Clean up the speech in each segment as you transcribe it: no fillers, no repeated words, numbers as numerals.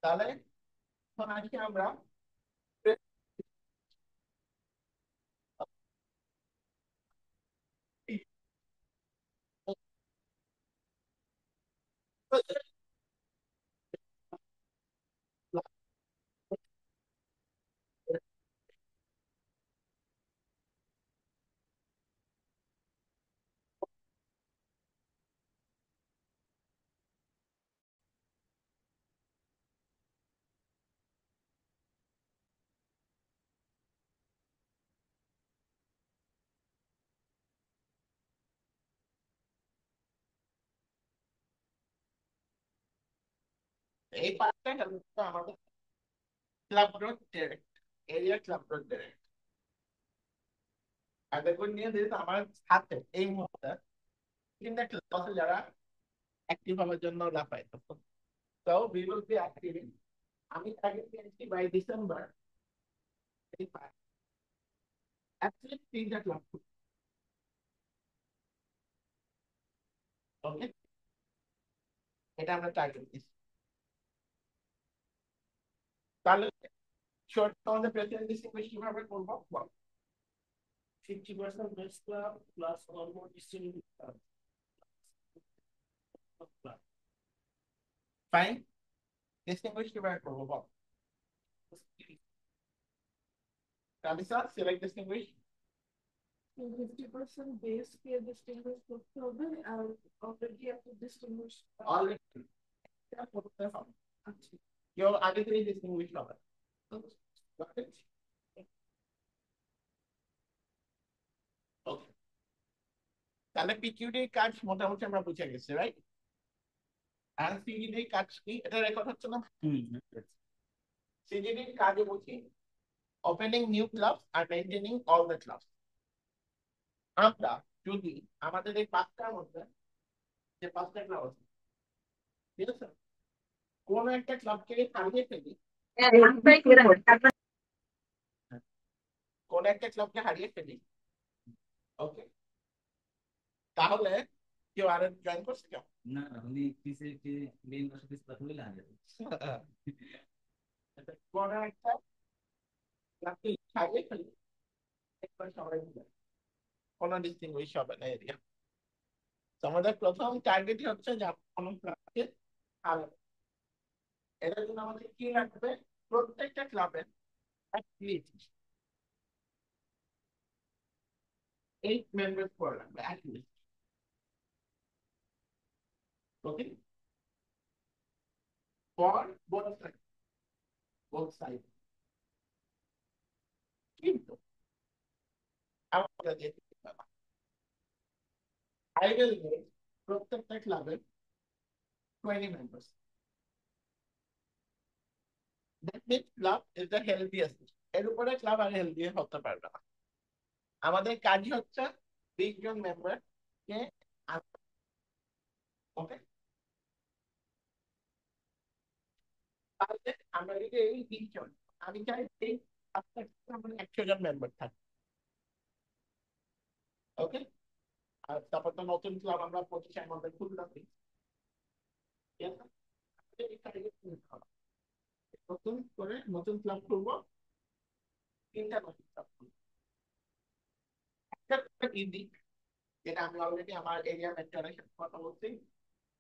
তাহলে এখন আসি আমরা এই পার্টটা হচ্ছে আমাদের club road direct area club road direct. আর দেখুন নিয়ে যেহেতু আমার সাথে এই মুহূর্তে তিনটা ক্লাব আছে যারা অ্যাক্টিভ হওয়ার জন্য লাফায়, তো we will be active. আমি টার্গেট দিয়েছি বাই ডিসেম্বর অ্যাটলিস্ট তিনটা ক্লাব। ওকে, এটা আমরা টার্গেট দিচ্ছি। তাহলে শর্ট আমাদের প্রেসিডেন্ট ডিস্ট্রিবিউশন কিভাবে করবো বল। 50% base club plus one more distributed club. Fine, distribution কিভাবে করবো বল। তালিসা সিলেক্ট ডিস্ট্রিবিউশ। 50% base কে distinguish করতে হবে আর already একটা distinguish অলরেডি এটা করতে হবে। আছে। কেউ আগে থেকে ডিস্ট্রিবিউশ হবে। ওকে, তাহলে পিকিউডি কাজ মোটামুটি আমরা বুঝে গেছি, রাইট? আর সিজিডি কাজ কি এটা রেকর্ড হচ্ছে না? সিজিডি কাজে বুঝি ওপেনিং নিউ ক্লাবস আর মেইনটেইনিং অল দ্য ক্লাবস। আমরা যদি আমাদের এই পাঁচটার মধ্যে যে পাঁচটা ক্লাব আছে, ঠিক আছে, কোন একটা ক্লাবকে হারিয়ে ফেলি, কোন একটা ক্লাবকে হারিয়ে ফেলি, ওকে, তাহলে কেউ আর জয়েন করছে কেউ? না উনি পিছে কি মেইন বসে পিছে কথা বলে আগে কোন একটা ক্লাবকে হারিয়ে ফেলি, একবার সবাই মিলে কোন ডিস্টিংগুইশ হবে না এরিয়া। আমাদের প্রথম টার্গেটই হচ্ছে যে কোনো ক্লাবকে হারানো। এটার জন্য আমাদের কি লাগবে? প্রত্যেকটা ক্লাবের অ্যাটলিস্ট 8 মেম্বার্স করে লাগবে at least. Okay, for both side কিন্তু আমরা যেতে পারবো I will make প্রত্যেকটা ক্লাবের 20 members. That means club is the healthiest. এর উপরে ক্লাব আর হেলদি হতে পারবে না। আমাদের কাজই হচ্ছে 20 জন মেম্বার কে। ওকে, তাহলে আমরা যদি এই 20 জন, আমি চাই এই আমাদের 100 জন মেম্বার থাকে। ওকে, আর তারপর তো নতুন ক্লাব আমরা 25 মধ্যে খুললাম। নতুন করে নতুন ক্লাব খুলবো, তিনটা নতুন ক্লাব খুলবো। একটা দিক যেটা আমি অলরেডি আমার এরিয়া মেন্টরের সাথে কথা বলছি,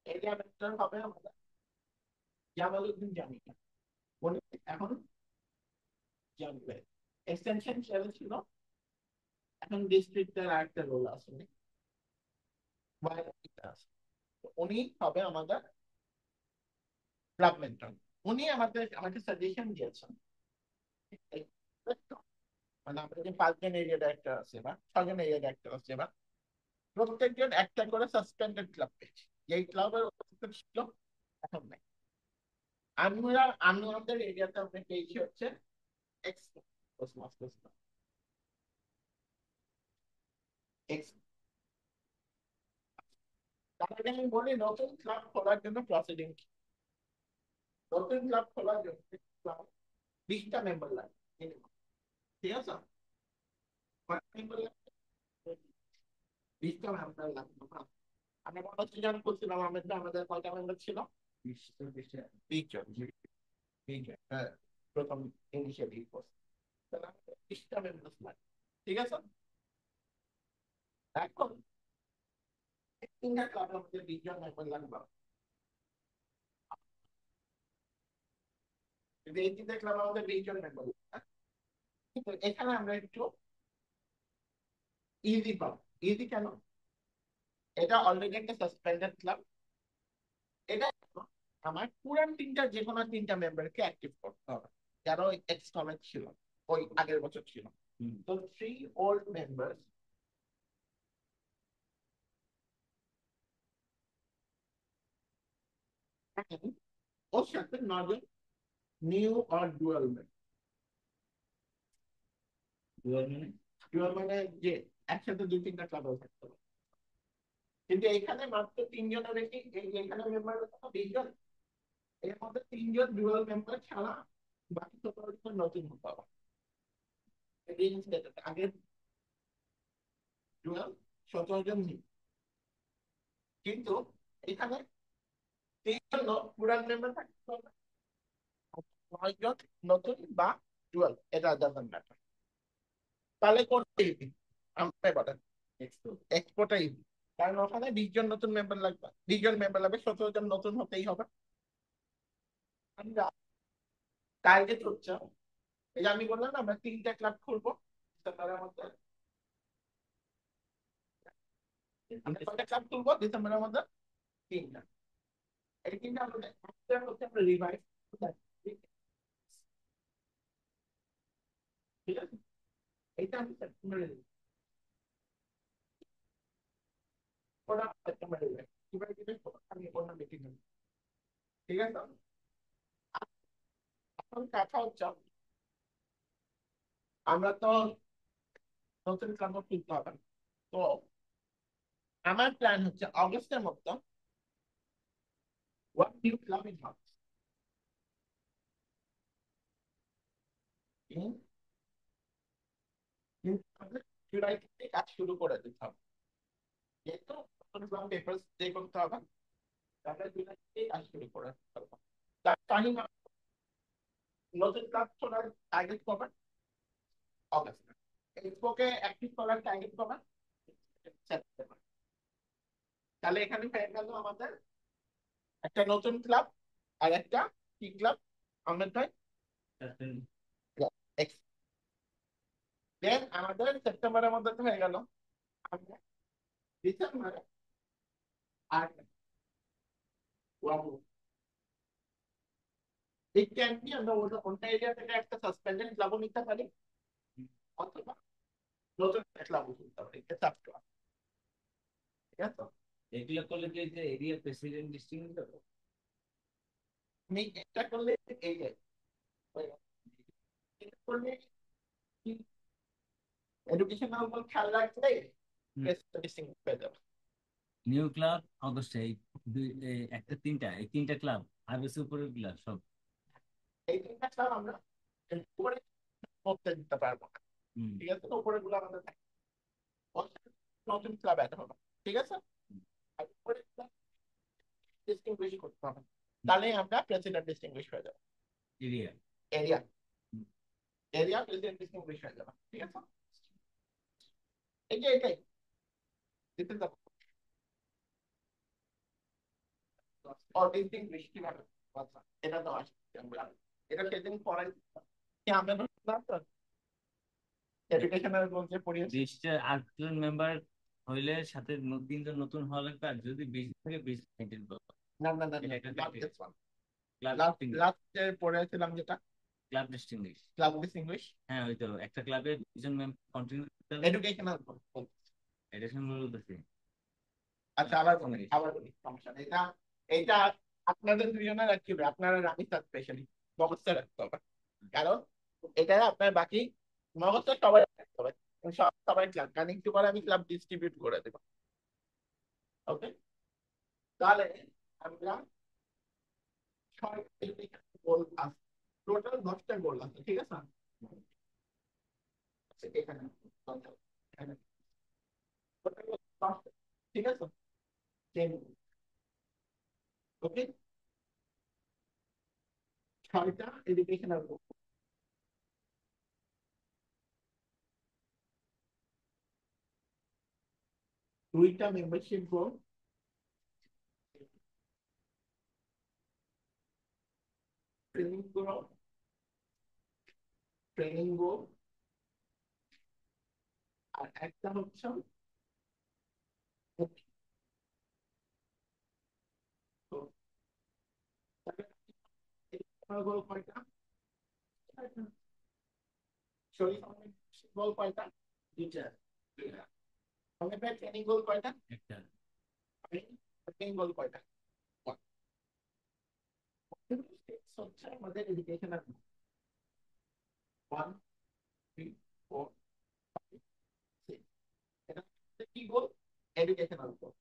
এরিয়া মেন্টর হবে আমাদের জামালউদ্দিন জামিল। উনি এখন জানবে এক্সটেনশন চ্যানেল ছিল, এখন ডিস্ট্রিক্টের আরেকটা রোল আছে, উনি হবে আমাদের ক্লাব মেন্টর। উনি আমাকে সাজেশন দিয়েছেন, মানে আমাদের যে 5 জন এরিয়া ডাইরেক্টর আছে বা 6 জন এরিয়া ডাইরেক্টর আছে, বা প্রত্যেকজন একটা করে সাসপেন্ডেড ক্লাব পেয়েছে, যেই ক্লাবের অস্তিত্ব ছিল এখন নাই। আমরা আমাদের এরিয়াতে আমরা পেয়েছি হচ্ছে এক্স এক্স। তার আগে আমি বলি নতুন ক্লাব খোলার জন্য প্রসিডিং কি। নতুন ক্লাব খোলার জন্য 20টা মেম্বার লাগে minimum, ঠিক আছে? 20টা মেম্বার লাগবে। আমি মনে হচ্ছে যখন করছিলাম আমাদের কয়টা মেম্বার ছিল? 20 জন 20 জন। প্রথম ইনিশিয়েটিভ করছে, তাহলে 20টা মেম্বার লাগে, ঠিক আছে। এখন 3টা ক্লাবের মধ্যে 20জন মেম্বার লাগবে, যদি এই 3টা ক্লাবের মধ্যে 20জন মেম্বার, কিন্তু এখানে আমরা একটু ইজি পাবো। ইজি কেন? এটা অলরেডি একটা সাসপেন্ডেড ক্লাব, এটা আমার পুরান টিমটা যে কোনো 3টা মেম্বারকে অ্যাক্টিভ করতে হবে যারা ওই এক্সট্রোমেট ছিল, ওই আগের বছর ছিল। তো 3 ওল্ড মেম্বার্স ওর সাথে 9জন নিউ আর ডুয়াল মেম্বার। ডুয়াল মানে যে একসাথে 2-3টা ক্লাবে থাকতে হবে, কিন্তু এখানে মাত্র 3জনের বেশি, এখানে মেম্বার 20জন, এর মধ্যে 3জন ডুয়াল মেম্বার ছাড়া বাকি 17জন নতুন হতে হবে। এই জিনিসটা আগের ডুয়াল 17জন নিউ, কিন্তু এখানে 3জন পুরান মেম্বার থাকতে হবে, 9জন নতুন বা ডুয়াল, এটা ডাজন্ট ম্যাটার। তাহলে কোনটা ইজি? আমরা বলেন এক্সপোর্টটা ইজি, কারণ ওখানে 20জন নতুন মেম্বার লাগবে, 20জন মেম্বার লাগবে, 17জন নতুন হতেই হবে। আমরা টার্গেট হচ্ছে, এই যে আমি বললাম না আমরা 3টা ক্লাব খুলবো ডিসেম্বরের মধ্যে, আমরা কয়টা ক্লাব খুলবো ডিসেম্বরের মধ্যে? 3টা। এই 3টা আমাদের একটা হচ্ছে আমরা রিভাইভ, ঠিক আছে, এইটা আমি সেপ্টেম্বরে ওরা সেপ্টেম্বরে রিভাইভ, কিভাবে রিভাইভ করবো আমি অন্য মিটিং, ঠিক আছে। এখন কথা হচ্ছে আমরা তো নতুন ক্লাব খুলতে হবে, তো আমার প্ল্যান হচ্ছে অগস্টের মধ্যে one new club in house, কিন্তু আমাদের জুলাই থেকে কাজ শুরু করে দিতে হবে, যেহেতু নতুন ক্লাব পেপারস পে করতে হবে, তাহলে জুলাই থেকে কাজ শুরু করে দিতে হবে। তার টাইম নতুন ক্লাব খোলার টার্গেট কবে? অগস্ট। এক্সপোকে অ্যাক্টিভ করার টার্গেট কবে? সেপ্টেম্বর। তাহলে এখানে হয়ে গেল আমাদের একটা নতুন ক্লাব আর একটা কি ক্লাব আমাদের ভাই? দেন আমাদের সেপ্টেম্বরের মধ্যে তো হয়ে গেল, আমরা ডিসেম্বরে আর এই ক্যাম্পে আমরা অন্য এরিয়া থেকে একটা সাসপেন্ডেড ক্লাব নিতে পারি, অথবা নতুন একটা ক্লাব নিতে পারি, এটা আপ টু আস, ঠিক আছে। এগুলো করলে কি যে এরিয়া প্রেসিডেন্ট ডিস্ট্রিক্ট হবে? আমি এটা করলে এই যে এটা করলে এডুকেশনাল উপর খেয়াল রাখলে ডিস্ট্রিক্ট পেয়ে যাবে। নিউ ক্লাব অগস্টে একটা 3টা, এই 3টা ক্লাব আর বেশি উপরের ক্লাব সব। এই 3টা ক্লাব আমরা উপরে করতে দিতে পারবো না, হুম। ঠিক আছে, তো উপরে গুলো আমাদের থাকে, নতুন ক্লাব অ্যাড হবে, ঠিক আছে। আর উপরে ডিস্টিংগুইশ করতে হবে, তাহলে আমরা প্রেসিডেন্ট ডিস্টিংগুইশ হয়ে যাবে, area. Area area president distinguished হয়ে যাবে, ঠিক আছে। এই যে এটাই দিতে যাব ডিস্টিংগুইশ কিভাবে, আচ্ছা এটা তো আসছে আমরা, এটা সেদিন পড়াই কি আমরা না তো এডুকেশনাল বলতে পড়িয়েছি। 20টা 8জন মেম্বার হইলে সাথে 3জন নতুন হওয়া লাগবে, আর যদি 20 থেকে 20 মেনটেন করবে। না না না এটা একটা ক্লাব ক্লাব লাস্টে পড়েছিলাম যেটা ক্লাব ডিস্টিংগুইশ। ক্লাব ডিস্টিংগুইশ, হ্যাঁ ওই তো একটা ক্লাবে 2জন মেম্বার কন্টিনিউ করতে হবে। এডুকেশনাল। এটা শুনে বলতেছি। আচ্ছা আবার বলি সমস্যা নেই, এটা এটা আপনাদের দুজনের আর কি হবে, আপনারা রাখি স্পেশালি মগজটা রাখতে হবে, কারণ এটা আপনার বাকি মগজটা সবাই রাখতে হবে, সবাই ক্লাব কানেক্ট করে আমি ক্লাব ডিস্ট্রিবিউট করে দেবো, ওকে। তাহলে আমরা 6টা গোল আছে, টোটাল 10টা গোল আছে, ঠিক আছে। এখানে এখানে total 10টা, ঠিক আছে, ওকে। 6টা এডুকেশনাল গ্রুপ, 2টা মেম্বারশিপ গ্রুপ, ট্রেনিং গ্রুপ আর একটা হচ্ছে গোল কয়টা? শরীর গোল কয়টা? 2টা। ট্রেনিং গোল কয়টা? একটা। ট্রেনিং গোল কয়টা? হচ্ছে আমাদের এডুকেশনাল 1 3 4 5 6, এটা কি গোল? এডুকেশনাল গোল।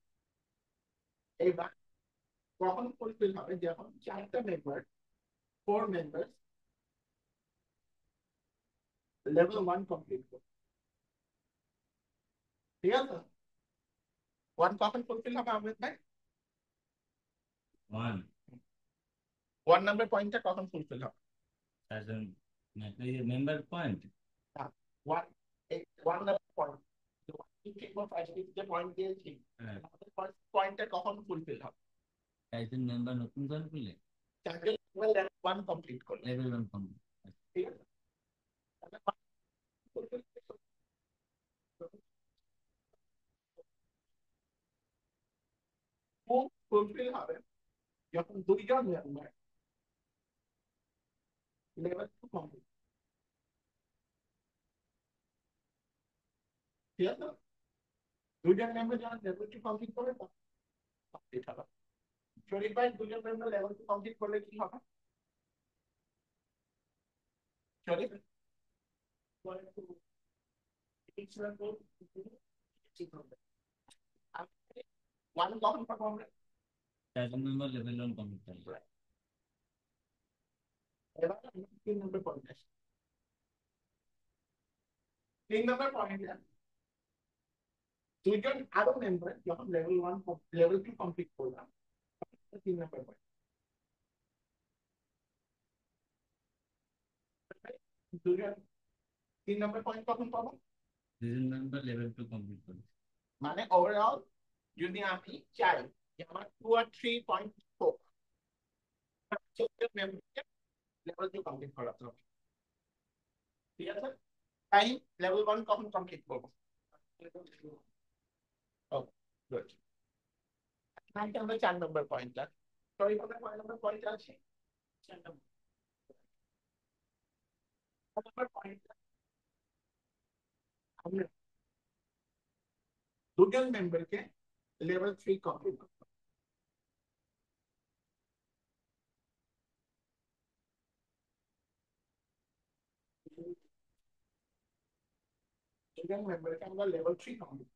এইবার কখন ফুলফিল হবে? যখন 4টা মেম্বার 4 মেম্বার্স লেভেল 1 কমপ্লিট করবে। ঠিক আছে? 1 কখন ফুলফিল হবে আমাদের ভাই? 1 নাম্বার পয়েন্টটা কখন ফুলফিল হবে? মেম্বার পয়েন্ট 1 1 নাম্বার পয়েন্ট 1 2 3 4 5 6 যে পয়েন্ট দিয়েছি, আমাদের ফার্স্ট পয়েন্টটা কখন ফুলফিল হবে? একজন মেম্বার নতুন জয়েন করলে 4জন লেভেল 1 কমপ্লিট করলে। Level 1 complete. ঠিক আছে? তাহলে ফুলফিল হবে যখন 2জন মেম্বার লেভেল 2 কমপ্লিট। ঠিক আছে? 2জন মেম্বার যখন লেভেল 2 কমপ্লিট করবে তখন কমপ্লিট হবে। শরীফ ভাই 2জন মেম্বার লেভেল 2 কমপ্লিট করলে কি হবে? শরীফ ঠিক হবে। 1 কখন পাবো আমরা? 4জন মেম্বার লেভেল 1 কমপ্লিট করলে। এবার 3 নম্বর পয়েন্ট আসে। 3 নম্বর পয়েন্টে 2জন আরো মেম্বার যখন লেভেল 2 কমপ্লিট করলাম, 3 নম্বর পয়েন্ট 2জন 3 নম্বর পয়েন্ট কখন পাবো? 2জন মেম্বার লেভেল 2 কমপ্লিট করলে। মানে ওভারঅল যদি আমি চাই যে আমার 2 আর 3.4 মেম্বারকে লেভেল 2 কমপ্লিট করাতে হবে। ঠিক আছে? তাই লেভেল 1 কখন কমপ্লিট করবো? ও গুড। নাইনটা আমরা 4 নম্বর পয়েন্টটা, সরি আমরা 5 নম্বর পয়েন্টে আছি। 4 নম্বর পয়েন্টটা আমরা 2জন মেম্বারকে লেভেল 3 কমপ্লিট করতে হবে। 2জন মেম্বারকে আমরা লেভেল 3 কমপ্লিট।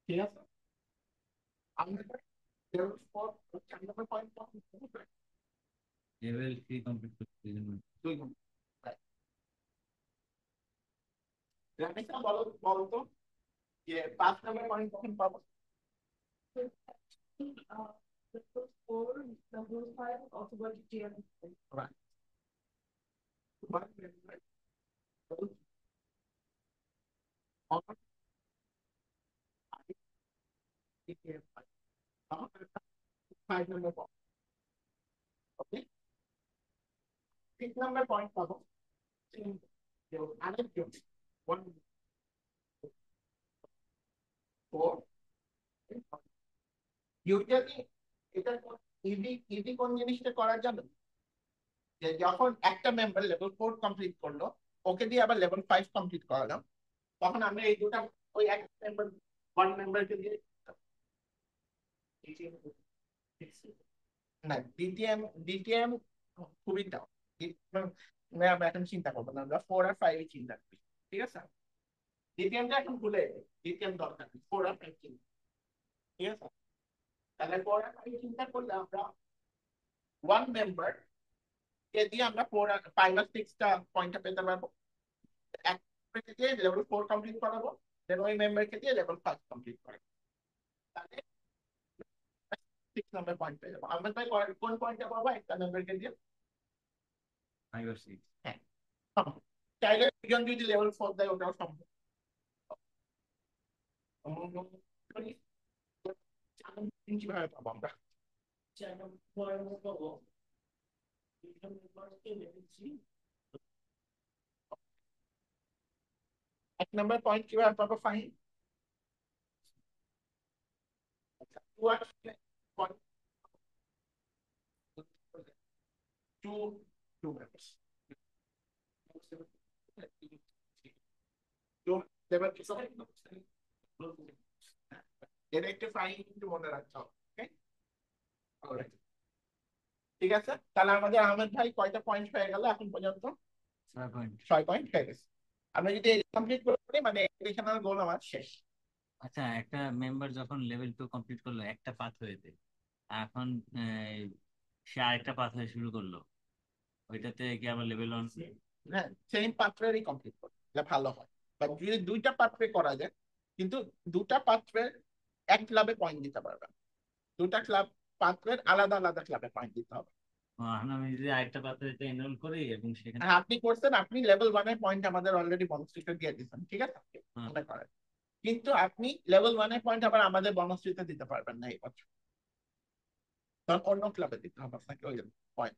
ঠিক আছে? আমরা লেভেল 4 4 নম্বর পয়েন্ট কমপ্লিট করব লেভেল 3 কমপ্লিট করতে 2 ঘন্টা। রামেশা বলতো যে 5 নম্বর পয়েন্ট কখন পাবো? Level 4, level 5, also got GTM. Right. 1 member on GTM 5 number point. Okay. 6 number point পাবো। আরেকজন 1 4 ইউজুয়ালি এটা ইজি কোন জিনিসটা করার জন্য যে যখন একটা মেম্বার লেভেল 4 কমপ্লিট করলো, ওকে দিয়ে আবার লেভেল 5 কমপ্লিট করালাম, তখন আমরা এই দুটো ওই এক মেম্বার 1 মেম্বারকে দিয়ে না ডিটিএম খুবই দাও। ম্যাম এখন চিন্তা করবো না, আমরা 4 আর 5 চিন্তা করি। ঠিক আছে? ডিটিএমটা এখন ভুলে ডিটিএম দরকার নেই, 4 আর 5 চিন্তা। ঠিক আছে? তাহলে 4 আর 5 চিন্তা করলে আমরা 1 মেম্বার কে দিয়ে আমরা 4 আর 5 আর 6টা পয়েন্টটা পেতে পারবো। এক মেম্বারকে দিয়ে লেভেল 4 কমপ্লিট করাবো, দেন ওই মেম্বারকে দিয়ে লেভেল 5 কমপ্লিট করাবো। তাহলে 6 6 নাম্বার পয়েন্ট পেয়ে যাবো। আমরা তাই কোন পয়েন্টটা পাবো? একটা মেম্বারকে দিয়ে 5 or 6। হ্যাঁ সম্ভব। চাইলে দুজন যদি লেভেল 4 দেয় ওটাও সম্ভব। কিভাবে পাবো আমরা? চার নম্বর পাবো দুইজন মেম্বারকে লেভেল 3 এক নাম্বার পয়েন্ট কিভাবে পাবো? Fine two members. এটা একটু ফাইন একটু মনে রাখতে হবে। Alright. ঠিক আছে, তাহলে আমাদের আহমেদ ভাই কয়টা পয়েন্ট হয়ে গেল এখন পর্যন্ত? 6 পয়েন্ট। 6 পয়েন্ট হয়ে গেছে। আমরা যদি কমপ্লিট করতে পারি মানে এডুকেশনাল গোল আমার শেষ। আচ্ছা, একটা মেম্বার যখন লেভেল 2 কমপ্লিট করলো একটা পাথওয়েতে, এখন সে আরেকটা পাথওয়ে শুরু করলো, ওইটাতে কি আবার লেভেল 1? হ্যাঁ, সেম পাত্রেরই কমপ্লিট করতে এটা ভালো হয়। বা যদি দুইটা পাত্রে করা যায়, কিন্তু দুটা পাত্রের এক ক্লাবে পয়েন্ট দিতে পারবে না। দুটা ক্লাব পাত্রের আলাদা আলাদা ক্লাবে পয়েন্ট দিতে হবে। এখন আমি যদি আরেকটা পাথওয়েতে এনরোল করি এবং সেখানে হ্যাঁ, আপনি করছেন, আপনি লেভেল 1 এর পয়েন্ট আমাদের অলরেডি বনশ্রীতে দিয়ে দিচ্ছেন, ঠিক আছে? হ্যাঁ। মনে করেন, কিন্তু আপনি লেভেল 1 এর পয়েন্ট আবার আমাদের বনশ্রীতে দিতে পারবেন না এই বছর, তখন অন্য ক্লাবে দিতে হবে আপনাকে ওই পয়েন্ট।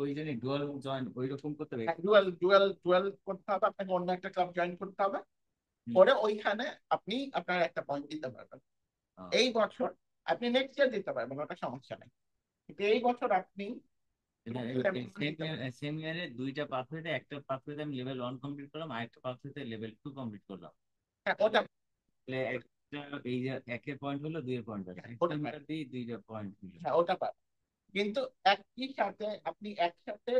ওই জন্য ডুয়াল জয়েন ওই রকম করতে হবে। ডুয়াল ডুয়াল ডুয়াল করতে হবে আপনাকে, অন্য একটা ক্লাব জয়েন করতে হবে, হুম। করে ওইখানে আপনি আপনার একটা পয়েন্ট দিতে পারবেন। এই বছর আপনি নেক্সট ইয়ার দিতে পারবেন, ওটা সমস্যা নেই, কিন্তু এই বছর আপনি সেম ইয়ারে দুইটা পাথওয়েতে, একটা পাথওয়েতে আমি লেভেল 1 কমপ্লিট করলাম, আরেকটা পাথওয়েতে লেভেল 2 কমপ্লিট করলাম। হ্যাঁ, ওটা তাহলে এই যে একের পয়েন্ট হলো, দুইয়ের পয়েন্ট আছে, ওটা একটা দিই দুইটা পয়েন্ট হলো। হ্যাঁ ওটা পারবেন, কিন্তু একই সাথে আপনি একসাথে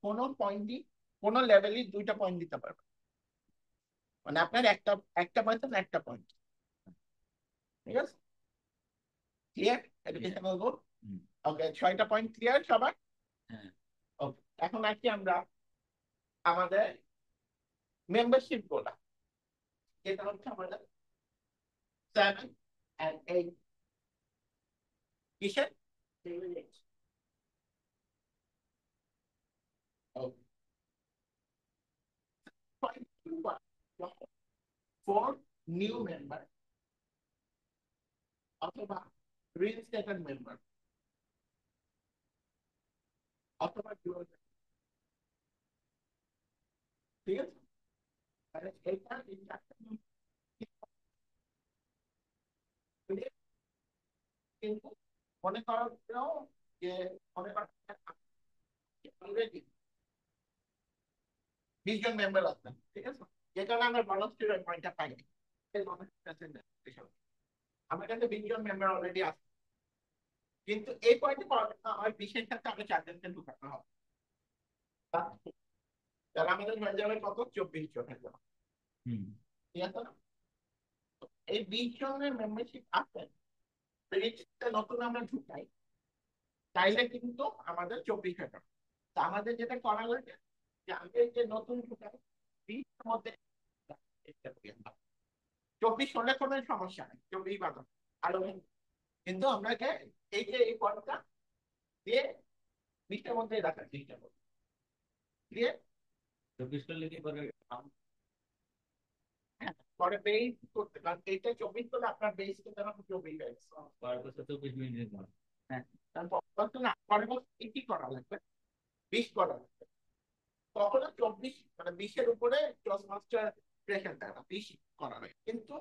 কোনো পয়েন্টই কোনো লেভেলই দুইটা পয়েন্ট দিতে পারবেন, মানে আপনার একটা একটা পাইছেন একটা পয়েন্ট। ঠিক আছে, ক্লিয়ার এডুকেশনাল গোল? হুম। ওকে, 6টা পয়েন্ট ক্লিয়ার সবার? হ্যাঁ। ওকে, এখন আসি আমরা আমাদের মেম্বারশিপ গোলা, যেটা হচ্ছে আমাদের 7 and 8 কিসের? Level 8 Okay. Point 2 for new member অথবা reinstated member অথবা dual member, ঠিক আছে? তাহলে এইটা কিন্তু মনে করা হচ্ছেও যে মনে করা অলরেডি 20 জন মেম্বার আছেন, ঠিক আছে? যে কারণে আমরা বনশ্রীর পয়েন্টটা পাইনি, আমার কাছে 20 জন মেম্বার অলরেডি আছে, কিন্তু এই পয়েন্টে পাওয়া যায় না, আমার 20 এর সাথে আরো 4 জনকে ঢুকাতে হবে, তাহলে আমাদের হয়ে যাবে কত? 24 জন হয়ে যাবে, হুম। ঠিক আছে না? এই 20 জনের মেম্বারশিপ আছে, নতুন আমরা ঢুকাই তাইলে কিন্তু আমাদের 24 হয়ে যাবে। তা আমাদের যেটা করা হয়েছে যে আমি এই যে নতুন ঢুকাই 20 এর মধ্যে 24 হলে কোনো সমস্যা নেই, 24 বাদ আরো, কিন্তু আপনাকে এই যে এই পদটা দিয়ে 20 এর মধ্যে রাখার চেষ্টা করবো, দিয়ে 24 করলে কি করে? পরে বেস করতে, কারণ এইটা 24 করলে আপনার বেস কিন্তু এখন 24 হয়ে গেছে। পরের বছর 24 মিনিটের পর। হ্যাঁ, তারপর না পরের বছর কি করা লাগবে? 20 করা লাগবে, কখনো 24 মানে 20 এর উপরে ক্রস মাস্টার প্রেশার দেয় না, 20 করা হয়, কিন্তু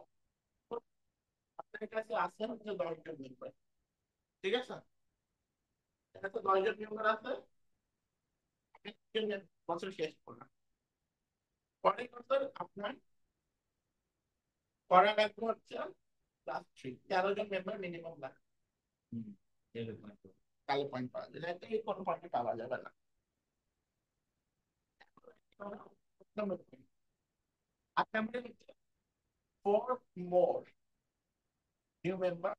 আপনার কাছে আছে হচ্ছে 10 জন মেম্বার, ঠিক আছে? এখানে 10 জন মেম্বার আছে, বছর শেষ করলাম, পরের বছর আপনার করা লাগবে হচ্ছে ক্লাস 3, 13 জন মেম্বার মিনিমাম লাগবে, হুম। তাহলে পয়েন্ট পাওয়া যায়, এতে কোনো পয়েন্ট পাওয়া যাবে না। আপনার 4 more new member,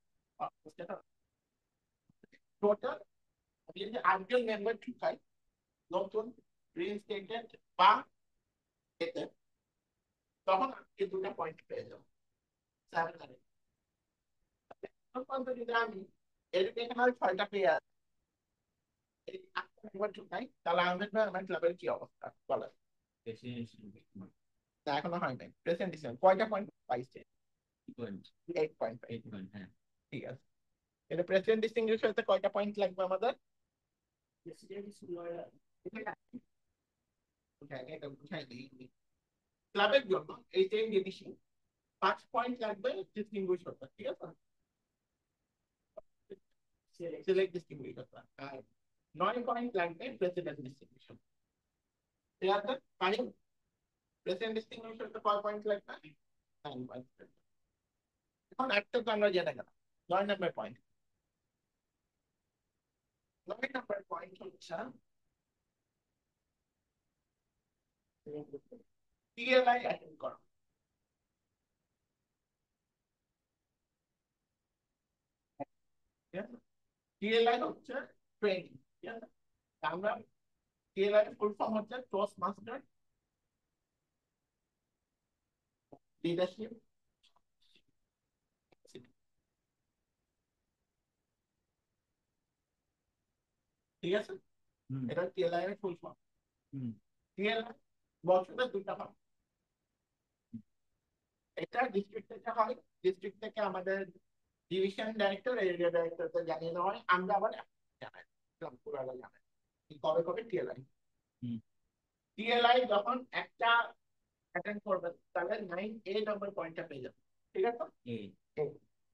টোটাল আমি যদি 8 জন মেম্বার ঢুকাই নতুন রিইনস্টেটেড বা এতে, তখন আপনি দুটো পয়েন্ট পেয়ে যাবেন, 7 আর 8। পর্যন্ত যদি আমি এডুকেশনাল 6টা পেয়ার এই 8টা মেম্বার ঢুকাই, তাহলে আহমেদ ভাই আমার ক্লাবের কি অবস্থা বলেন? না, এখনো হয় নাই। প্রেসেন্ট ডিসিশন কয়টা পয়েন্ট পাইছে? 8.5। হ্যাঁ, ঠিক আছে, এটা প্রেসিডেন্ট ডিস্টিংগুইশ হতে কয়টা পয়েন্ট লাগবে আমাদের? এটা বুঝাই দিই। ক্লাবের জন্য এই যে জিনিসই 5 পয়েন্ট লাগবে ডিস্টিংগুইশ হতে, ঠিক আছে? সিলেক্ট ডিস্টিংগুইশ হতে, আর 9 পয়েন্ট লাগবে প্রেসিডেন্ট ডিস্টিংগুইশ হতে। ঠিক আছে, ফাইন। প্রেসিডেন্ট ডিস্টিংগুইশ হতে কয় পয়েন্ট লাগবে? 9 পয়েন্ট। এখন একটা তো আমরা জেনে গেলাম। 9 নম্বর পয়েন্ট, 9 নম্বর পয়েন্ট হচ্ছে টিএলআই অ্যাটেন্ড করা। টিএলআই হচ্ছে ট্রেনিং, ঠিক আছে? আমরা টিএলআই ফুল ফর্ম হচ্ছে টোস্ট মাস্টার লিডারশিপ। ঠিক আছে, এটা টিএলআই এর ফুল ফর্ম। টিএলআই বছরে 2টা হয়। এটা ডিস্ট্রিক্ট থেকে হয়, ডিস্ট্রিক্ট থেকে আমাদের ডিভিশন ডাইরেক্টর, এরিয়া ডাইরেক্টরকে জানিয়ে দেওয়া হয়। আমরা আবার জানাই, পুরানো জানাই কবে কবে টিএলআই। টিএলআই যখন একটা অ্যাটেন্ড করবে তাহলে 9A নম্বর পয়েন্টটা পেয়ে যাবে, ঠিক আছে?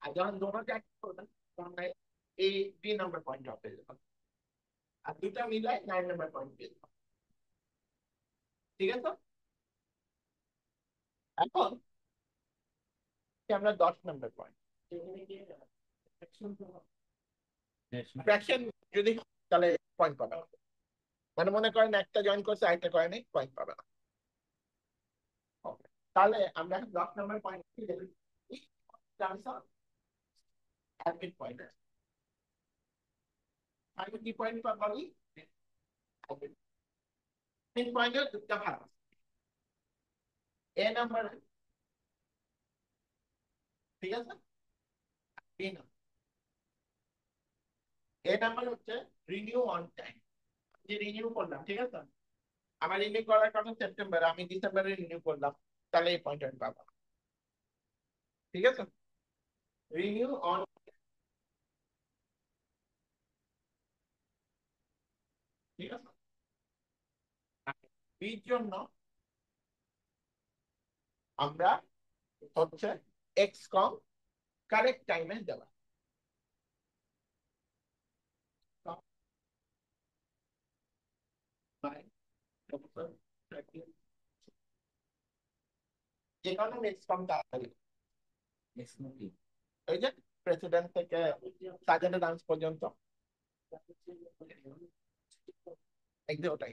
আর যখন দোনোটা অ্যাটেন্ড করবেন তখন B নম্বর পয়েন্টটা পেয়ে যাবে, আর দুটা মিলাই 9 নম্বর পয়েন্ট পেয়ে যাবে, ঠিক আছে? এখন আমরা 10 নম্বর পয়েন্ট ফ্র্যাকশন যদি তাহলে পয়েন্ট পাবে না। মানে মনে করেন একটা জয়েন করছে আরেকটা করে নেই, পয়েন্ট পাবে না। তাহলে আমরা 10 নম্বর পয়েন্ট অ্যাডমিট পয়েন্ট। আমি কি পয়েন্ট পাবি? অ্যাডমিট পয়েন্টের দুটা ভাগ আছে। এ নাম্বার, ঠিক আছে? B number. এ নাম্বার হচ্ছে রিনিউ অন টাইম, যে রিনিউ করলাম, ঠিক আছে? আমার রিনিউ করার কথা সেপ্টেম্বর, আমি ডিসেম্বরে রিনিউ করলাম, তাহলে এই পয়েন্ট আমি পাবো, ঠিক আছে? রিনিউ অন, ঠিক আছে? বির জন্য আমরা হচ্ছে এক্সকম কারেক্ট টাইমে দেওয়া। যে কারণে এক্সকম তাড়াতাড়ি, ওই যে প্রেসিডেন্ট থেকে সার্জেন্ট ডান্স পর্যন্ত, একদম ওটাই।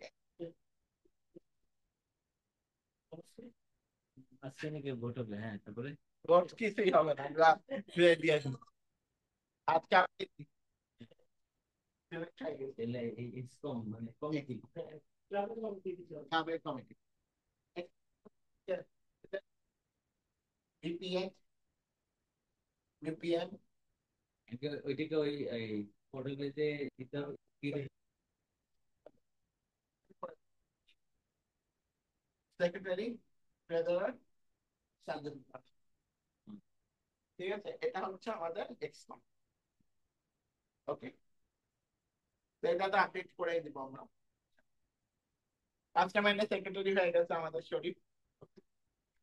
আজকে নাকি ভোট হবে? হ্যাঁ, তারপরে ভোট কিছুই হবে না, আমরা ফিরে দিয়ে আসবো। আজকে আমি মানে কমিটি কমিটি বিপিএন বিপিএন ওইটাকে ওই পোর্টালে দিতে হবে কি? সেক্রেটারি ট্রেজারার সার্জেন্ট, ঠিক আছে? এটা হচ্ছে আমাদের এক্সকম। ওকে, তো এটা তো আপডেট করে দিব আমরা। আজকে মানে সেক্রেটারি হয়ে গেছে আমাদের শরীফ।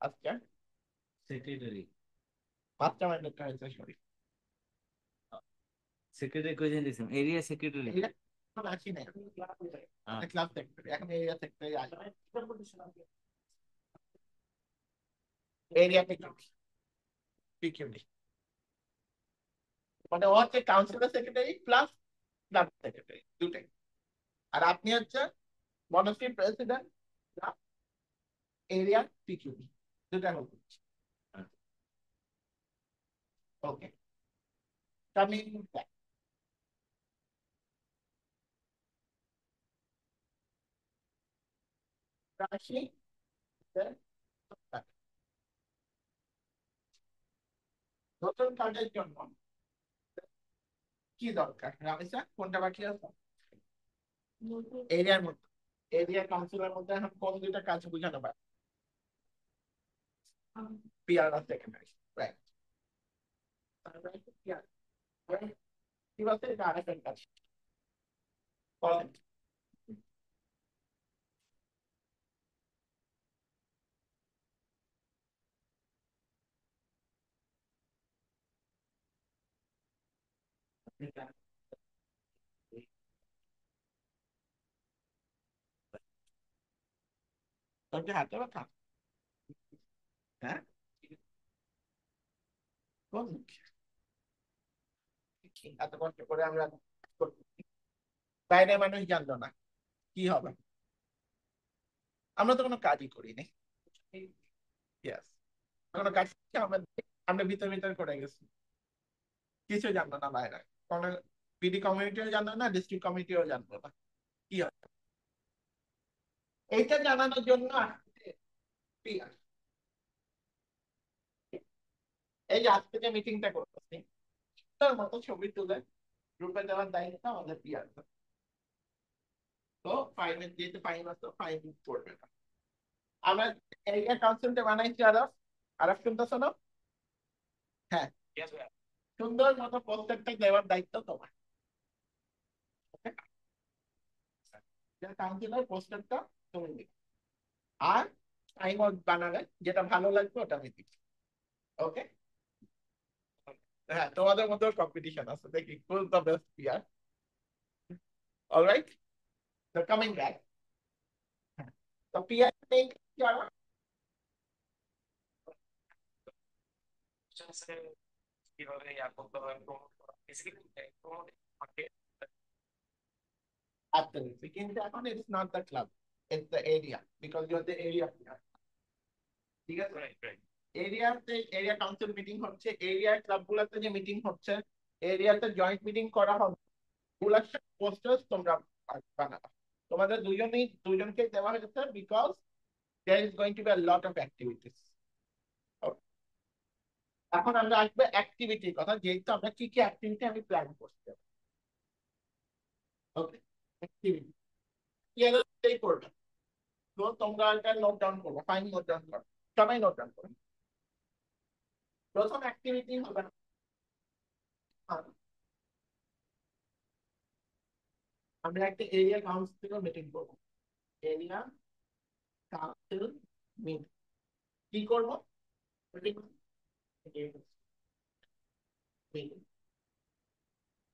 আজকে সেক্রেটারি মাস্টারমাইন্ড হয়েছে শরীফ। সেক্রেটারি কোথায় দিয়েছেন? Area secretary. এখন আসি না, ক্লাব সেক্রেটারি, এখন এরিয়া সেক্রেটারি আসবে। এরিয়া পিকিউডি মানে ও হচ্ছে councillor secretary plus club secretary দুটাই। আর আপনি হচ্ছে বনশ্রী প্রেসিডেন্ট এরিয়া পিকিউডি, দুটা হল। ওকে, কামিং ব্যাক। রাশি নতুন কার্ডের জন্য কি দরকার রামিসা, কোনটা বাকি আছে? নতুন এরিয়ার মধ্যে, এরিয়া কাউন্সিলের মধ্যে এখন কোন দুইটা কাজ বুঝানো পারে? পিআর আর সেকেন্ডারি, রাইট। পিআর কি বলতে, এটা আরেকটা কাজ বলেন। তোর কি হাতে ব্যথা? হ্যাঁ, কোন দিক? এত কষ্ট করে আমরা করছি। বাইরে মানুষ জানলো না, কি হবে? আমরা তো কোনো কাজই করিনি। Yes. কোনো কাজ কি আমরা, আমরা ভিতর ভিতর করে গেছি, কিছু জানলো না বাইরে। কোনো বিডি কমিউনিটিও জানলো না, ডিস্ট্রিক্ট কমিটিও জানলো না, কি হবে? এইটা জানানোর জন্য আসছে PR। এই যে আজকে যে মিটিংটা করতেছি, তার মতো ছবি তুলে গ্রুপে দেওয়ার দায়িত্ব আমাদের PR। তো ফাইনের যেহেতু ফাইন আছে, ফাইন করবে না। আমরা এরিয়া কাউন্সিলটা বানাইছি, আরব আরব শুনতেছো না? হ্যাঁ, সুন্দর মতো প্রত্যেকটা দেওয়ার দায়িত্ব তোমার। কাউন্সিলর পোস্টারটা তুমি দিবে, আর টাইম আউট বানালে যেটা ভালো লাগবে ওটা আমি দিচ্ছি। ওকে, হ্যাঁ, তোমাদের মধ্যে কম্পিটিশন আছে, দেখি who is the best PR. Alright, তো কামিং ব্যাক, তো PR নেই কি আর? কিভাবে ইয়া করতে হবে, প্রমোট করা, বেসিক্যালি প্রমোট মার্কেট। Absolutely, কিন্তু এখন it's not the club, it's the area, because you're the area PR. ঠিক আছে, রাইট রাইট। এরিয়াতে এরিয়া কাউন্সিল মিটিং হচ্ছে, এরিয়া ক্লাব গুলাতে যে মিটিং হচ্ছে, এরিয়াতে জয়েন্ট মিটিং করা হবে, ওগুলা পোস্টার্স তোমরা বানাবা। তোমাদের দুজনকে দেওয়া হয়েছে, because there is going to be a lot of activities. এখন আমরা আসবে অ্যাক্টিভিটির কথা, যেহেতু আমরা কি কি অ্যাক্টিভিটি আমি প্ল্যান করতে। ওকে, অ্যাক্টিভিটি কি করবে, তো তোমরা এটা নোট ডাউন করবো, ফাইন নোট ডাউন করো, সবাই নোট ডাউন করো। প্রথম অ্যাক্টিভিটি হবে, আমরা একটা এরিয়া কাউন্সিল মিটিং করবো। এরিয়া কাউন্সিল মিটিং কি করবো? মিটিং,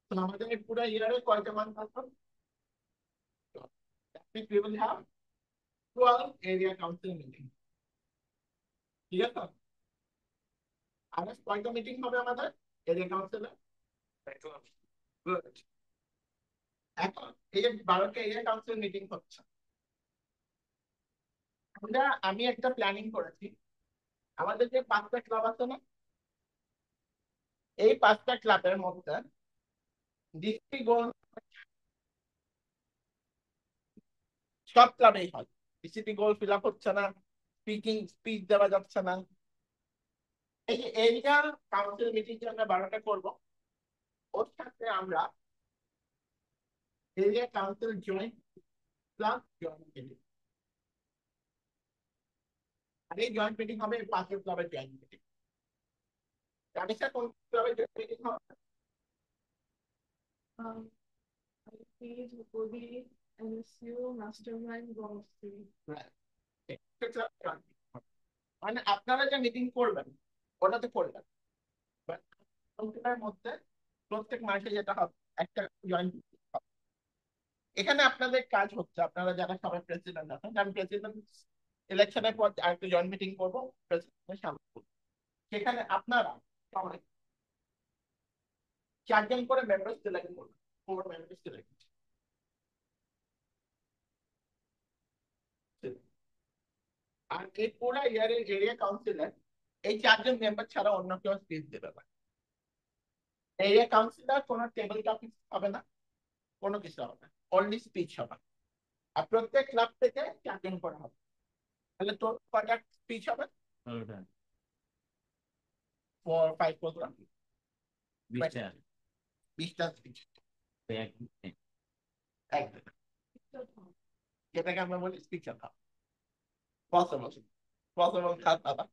তো আমাদের পুরো ইয়ারে কয়টা মান্থ থাকবে? We will have 12 area council meeting, ঠিক আছে? আর কয়টা মিটিং হবে আমাদের এরিয়া কাউন্সিলে? গুড। এখন এই যে 12টা এরিয়া কাউন্সিল মিটিং হচ্ছে, আমি একটা প্ল্যানিং করেছি। আমাদের যে 5টা ক্লাব আছে না, এই 5টা ক্লাবের মধ্যে ডিস্ট্রিক্ট গোল সব ক্লাবেই হয়, ডিসিপি গোল ফিল আপ হচ্ছে না, স্পিচ দেওয়া যাচ্ছে না। এই যে এরিয়া কাউন্সিল মিটিং যে আমরা 12টা করবো, ওর সাথে আমরা area council joint plus joint meeting, আর এই জয়েন্ট মিটিং হবে 5 ক্লাবের জয়েন্ট মিটিং। রানিসা, কোন ক্লাবের জয়েন্ট মিটিং হবে? I see Hokori, NSU, Mastermind, Gomsi. মানে আপনারা যে মিটিং করবেন ওটাতে করবেন, বাট মধ্যে প্রত্যেক মাসে যেটা হবে একটা জয়েন্ট। এখানে আপনাদের কাজ হচ্ছে, আপনারা যারা সবাই প্রেসিডেন্ট আছেন, আমি প্রেসিডেন্ট ইলেকশনের পর আরেকটা জয়েন্ট মিটিং করবো প্রেসিডেন্টের সামনে, সেখানে আপনারা সবাই 4জন করে মেম্বার সিলেক্ট করবেন, 4 মেম্বার সিলেক্ট। আর এই পুরো ইয়ারের এরিয়া কাউন্সিলে এই 4জন মেম্বার ছাড়া অন্য কেউ স্পিচ দেবে না। এরিয়া কাউন্সিলর কোনো টেবিল টপিক হবে না, কোনো কিছু হবে না, অনলি স্পিচ হবে। আর প্রত্যেক ক্লাব থেকে 4জন করা হবে, তাহলে তোর কয়টা স্পিচ হবে? 4 5 প্রোগ্রাম, 20টা 20টা স্পিচ একদম, যেটাকে আমরা বলি স্পিকার খাওয়া। পসিবল, পসিবল খাওয়া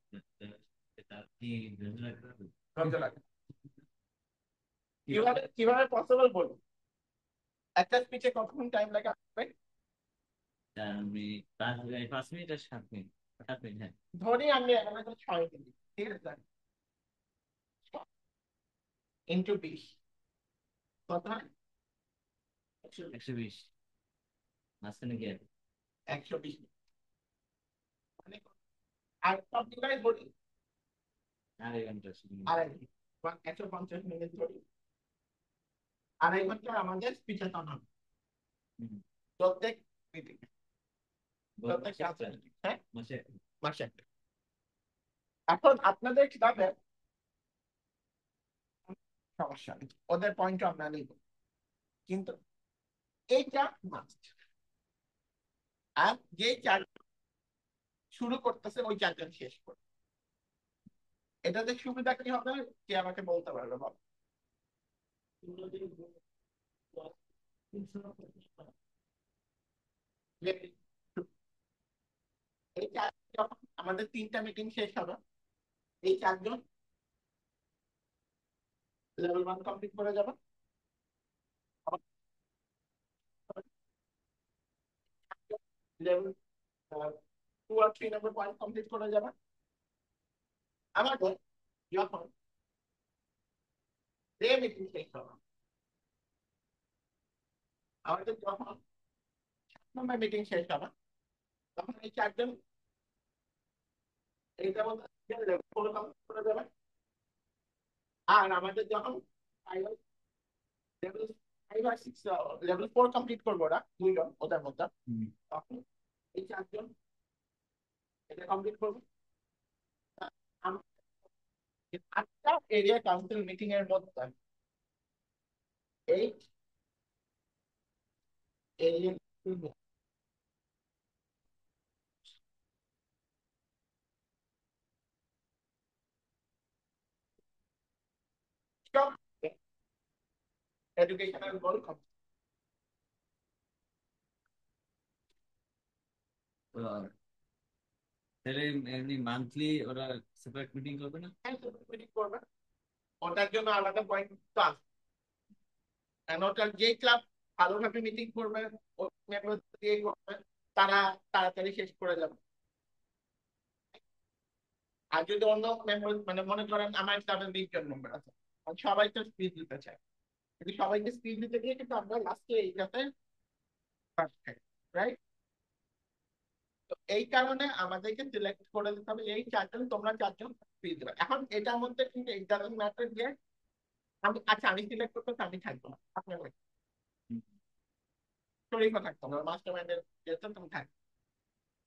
কিভাবে কিভাবে পসিবল বলবো? একটা স্পিচে কতক্ষণ টাইম লাগে আসবে? 5 মিনিট আর 7 মিনিট, 7 মিনিট, হ্যাঁ। ধরি আমি এখানে 6 মিনিট, ঠিক আছে, ইন্টু 20 কত হয়? 120 মাঝখানে গিয়ে 120 মানে আর সব মিলাই ধরি 2.5 ঘন্টা শুধু। 150 মিনিট ধরি, 2.5 ঘন্টা আমাদের স্পিচে টানা হবে। প্রত্যেক মিটিং, প্রত্যেক 7 মিনিট, হ্যাঁ, মাসে একটা। এখন আপনাদের ক্লাবে সমস্যা নেই, ওদের পয়েন্ট আমরা নিব, কিন্তু এইটা মাস্ট। আর যে 4 শুরু করতেছে ওই 4জন শেষ করবে। এটাতে সুবিধা কি হবে কে আমাকে বলতে পারবে? বল। এই 4 যখন আমাদের 3টা মিটিং শেষ হবে, এই 4জন লেভেল 1 কমপ্লিট করে যাবে, লেভেল 2 আর 3 নম্বর পয়েন্ট কমপ্লিট করে যাবে। আমাদের যখন ডে মিটিং শেষ হবে, আমাদের যখন 7 নম্বর মিটিং শেষ হবে, তখন এই 4জন এইটা বলতে লেভেল 4 কমপ্লিট করে যাবে। আর আমাদের যখন লেভেল 5 আর 6 লেভেল 4 কমপ্লিট করবো, ওরা 2জন ওদের মধ্যে, তখন এই 4জন এটা কমপ্লিট করবো। আমরা 8টা এরিয়া কাউন্সিল মিটিং এর মধ্যে এই এরিয়া এডুকেশনাল গোল কমপ্লিট। তাহলে এমনি মান্থলি ওরা সেপারেট মিটিং করবে না? মিটিং করবে, ওটার জন্য আলাদা পয়েন্ট তো আছে। কারণ ওটার যে ক্লাব ভালোভাবে মিটিং করবে, তারা তাড়াতাড়ি শেষ করে যাবে। আর যদি অন্য মেম্বার, মানে মনে করেন আমার ক্লাবের 20 জন মেম্বার আছে, আর সবাই তো স্পিচ দিতে চায়, কিন্তু সবাইকে স্পিচ দিতে গিয়ে কিন্তু আমরা লাস্টে এইটাতে রাইট। তো এই কারণে আমাদেরকে সিলেক্ট করে দিতে হবে এই 4জন, তোমরা 4জন স্পিচ দেবে। এখন এটার মধ্যে কিন্তু ইট ডাজন্ট ম্যাটার যে আমি, আচ্ছা আমি সিলেক্ট করতে আমি থাকবো না, আপনার শরীরও থাকতো না, মাস্টার মাইন্ডের যেতে তুমি থাকবে,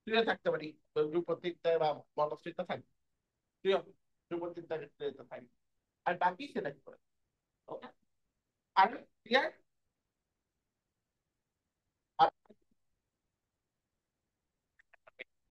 তুইও থাকতে পারি, ধ্রুপদীতে বা বনশ্রীতে থাকবে, তুইও ধ্রুপদীতে থাকবে, আর বাকি সিলেক্ট করে। ওকে, আর ক্লিয়ার?